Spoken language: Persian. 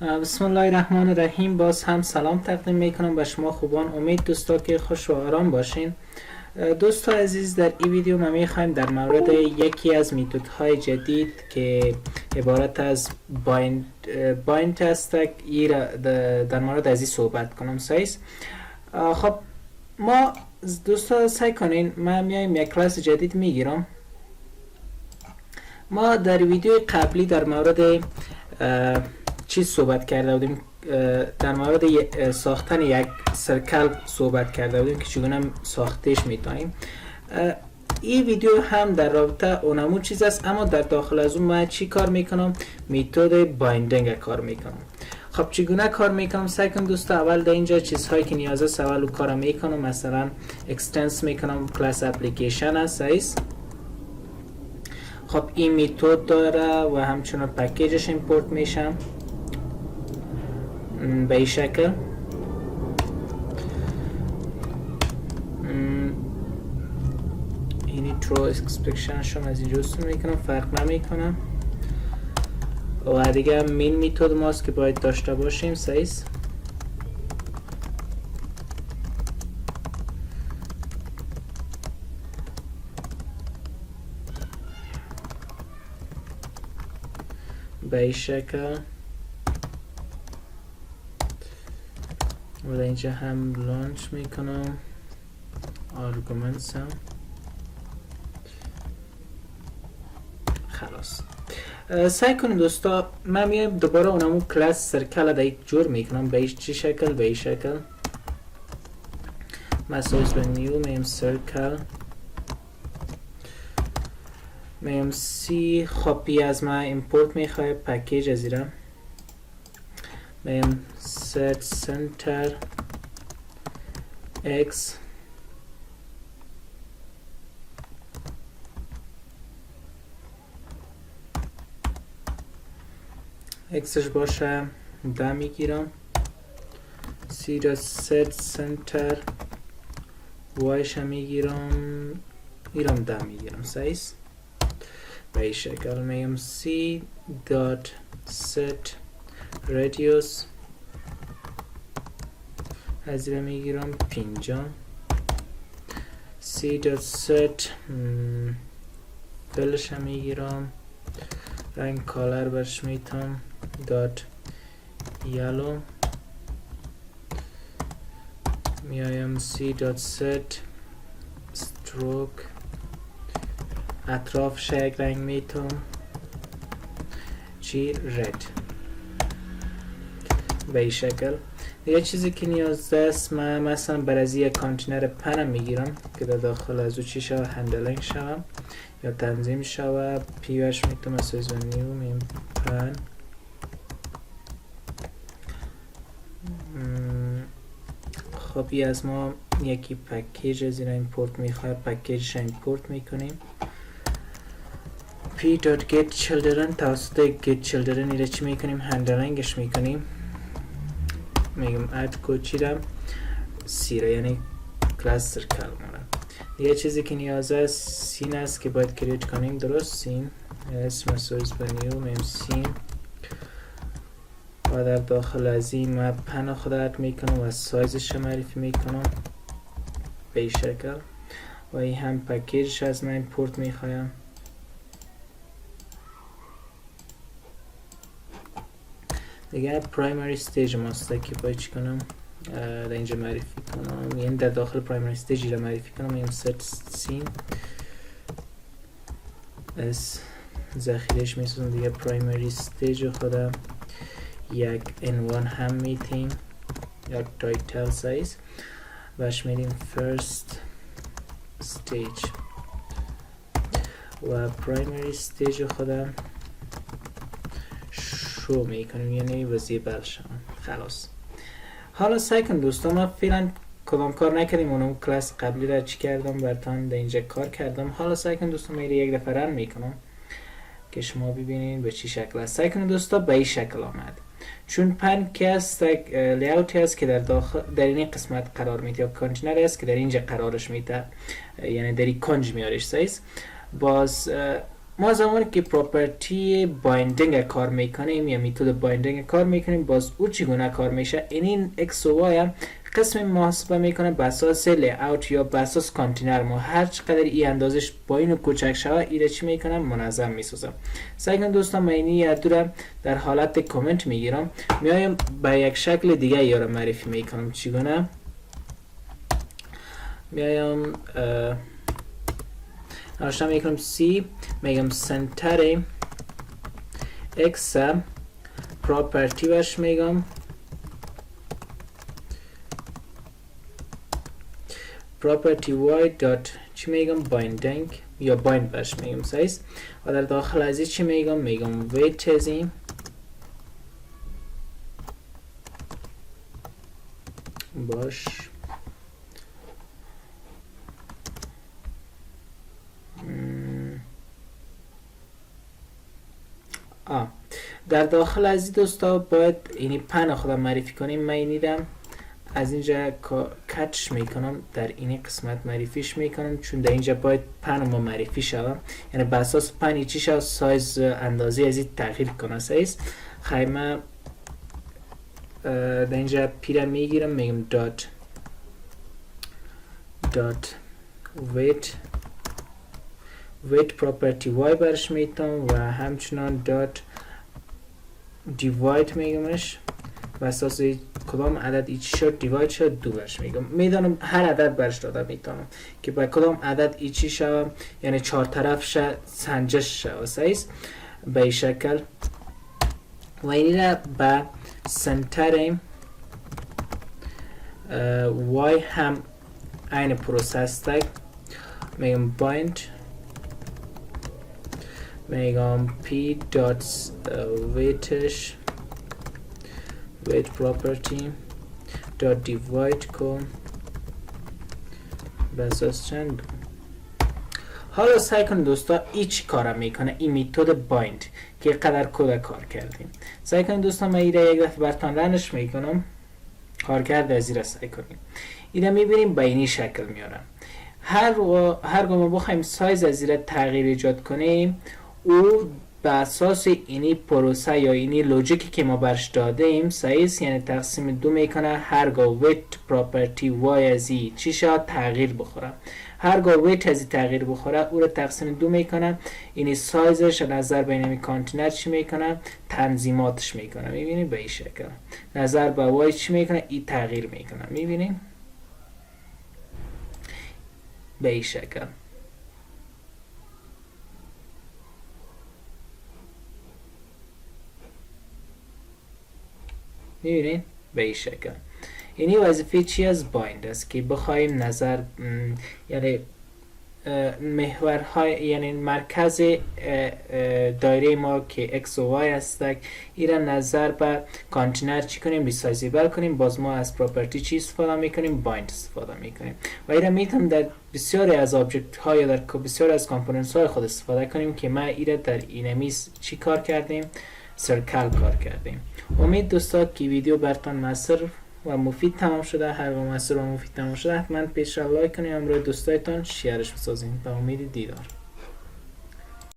بسم الله الرحمن الرحیم. باز هم سلام تقدیم میکنم به شما خوبان. امید دوستا که خوش و آرام باشین. دوستا عزیز، در این ویدیو ما میخوایم در مورد یکی از میتود های جدید که عبارت از بایند است در مورد از این صحبت کنم. سایز خب ما دوستا سعی کنین، ما میایم یک کلاس جدید میگیرم. ما در ویدیو قبلی در مورد چیز صحبت کرده بودیم، در مورد ساختن یک سرکل صحبت کرده بودیم که چگونه ساختش میتونیم. این ویدیو هم در رابطه اونمون چیز است، اما در داخل از اون من چی کار میکنم؟ میتود بایندینگ کار میکنم. خب چگونه کار میکنم؟ سعی کن دوستا اول در اینجا چیزهایی که نیاز است اول رو کار میکنم. مثلا اکستنس میکنم کلاس اپلیکیشن است سایز. خب این میتود داره و همچنان پکیجش ایمپورت میشم به این شکل. اینی ترو اکسپکشن شما از اینجا رسون میکنم، فرق نمیکنم. و دیگه مین میتود ماست که باید داشته باشیم سایز. به این شکل. و اینجا هم لانچ میکنم آرگومنتس هم. خلاص سعی کنید دوستا، من میایم دوباره اونمون کلاس سرکل در یک جور میکنم به چه شکل؟ به این شکل. مثلا به نیو میم سرکل میم سی. خب از ما ایمپورت میخواه پکیج از ایرم. میم set center x xش باشه 10 میگیرم. c را set center yش میگیرم، ایرم 10 میگیرم سایز به این شکل. میم c dot set radius از این میگیرم 50. c dot set فلش هم میگیرم، رنگ کالر برش میتونم dot yellow. میایم c dot set stroke اطرافش یک رنگ میتونم چی؟ red به این شکل. یه چیزی که نیاز است، من مثلا بر از یک کانتینر پنم میگیرم که در داخل از او چی شود؟ هندلینگ شود یا تنظیم شود. پیوش میتونم اساس و نیو میم پن. خب از ما یکی پکیج از این ایمپورت میخواه، پکیجش ایمپورت میکنیم. p.getChildren توسط getChildren ایره چی میکنیم؟ هندلینگش میکنیم. میگم اد کد چیدم سیره، یعنی کلاس سرکل مورد. یه چیزی که نیاز است سین است که باید کریت کنیم. درست سین اسم سویز بنیو میم سین و در داخل از این من پن خود اد میکنم و سایزش معرفی میکنم به این شکل. و این هم پکیجش از من ایمپورت میخوایم. دیگه پرایمری استیج ماسته که باید چی کنم؟ در اینجا معرفی کنم، یعنی در داخل پرایمری استیج را معرفی کنم. این set سین از ذخیرش میسازم. دیگه پرایمری استیج خودم یک n1 هم میتیم، یک تایتل سایز باش میدیم first stage و پرایمری استیج خودم شو میکنیم، یعنی وزیبل شما. خلاص حالا سعی کن دوستان، ما فعلا کدام کار نکردیم، اونم کلاس قبلی را چی کردم براتون در اینجا کار کردم. حالا سعی کن دوستان میری یک دفعه رن میکنم که شما ببینین به چی شکل است. سعی کن دوستان به این شکل آمد، چون پن که است لیاوتی است که در داخل در این قسمت قرار میده یا کانتینر است که در اینجا قرارش میده، یعنی در این کنج میاریش سایز. باز ما زمانی که پراپرتی بایندینگ کار میکنیم یا میتود بایندینگ کار میکنیم، باز او چگونه کار میشه؟ این x و y قسم محاسبه میکنه به اساس لی‌اوت یا به اساس کانتینر. ما هر چقدر این اندازش با اینو کوچک شوه ایره چی میکنم؟ منظم میسازم. سعی کن دوستان من اینی یادورم در حالت کامنت میگیرم، میایم به یک شکل دیگه یا معرفی میکنم. چگونه؟ میایم نوشته میکنم C، میگم سنتر X پراپرتی برش میگم property y dot چی میگم؟ بایندینگ یا بایند برش میگم سایز. و در داخل از چی میگم؟ میگم weight از این باش در داخل از این دوستا باید اینی پن خودم معرفی کنیم. من اینیدم از اینجا کاتش میکنم، در این قسمت معرفیش میکنم، چون در اینجا باید پن ما معرفی شوم، یعنی به اساس پن چی شد سایز اندازه از این تغییر کنه. سایز خیمه در اینجا پیره میگیرم، میگم دات weight property y برش میتونم و همچنان dot divide میگمش و اساس کدام عدد ایچ شد دیواید شد 2 برش میگم. میدانم هر عدد برش داده میتونم که با کدام عدد ایچی شوم، یعنی 4 طرف شد سنجش شد سایز به این شکل. و اینی را به سنتر y هم این پروسس تک میگم bind، میگم p dot weightش weight property dot divide کن به اساس چند. حالا سعی کن دوستا ای چی کار میکنه؟ این میتود بایند که قدر کد کار کردیم. سعی کن دوستا من ایره یک دفعه برتان رنش میکنم، کار کرده از ایره سعی کنیم. ایره میبینیم به اینی شکل میارم. هر ما بخوایم سایز از ایره تغییر ایجاد کنیم، او به اساس اینی پروسه یا اینی لوجیکی که ما برش داده ایم سایز، یعنی تقسیم 2 میکنه هرگاه ویت پراپرتی وای از ای چی شد تغییر بخوره. هرگاه ویت از ای تغییر بخوره او رو تقسیم 2 میکنه، اینی سایزش نظر بین این کانتینر چی میکنه؟ تنظیماتش میکنه. میبینی به این شکل نظر به وای چی میکنه؟ ای تغییر میکنه. میبینی به این شکل. میبینید به این شکل. اینی وظیفه چی از بایند است که بخوایم نظر یعنی محورهای یعنی مرکز دایره ما که x و y هستک ایرا نظر به کانتینر چی کنیم؟ ریسایزیبل کنیم. باز ما از پراپرتی چی استفاده میکنیم؟ بایند استفاده میکنیم. و ایرا میتونم در بسیاری از آبجکت ها یا در بسیاری از کامپوننت های خود استفاده کنیم که ما ایرا در اینمیز چی کار کردیم؟ سرکل کار کردیم. امید دوستا که ویدیو براتون موثر و مفید تمام شده. هر موثر و مفید تمام شده حتما پیش را لایک کنید، همراه دوستایتان شیرش بسازید. به امید دیدار.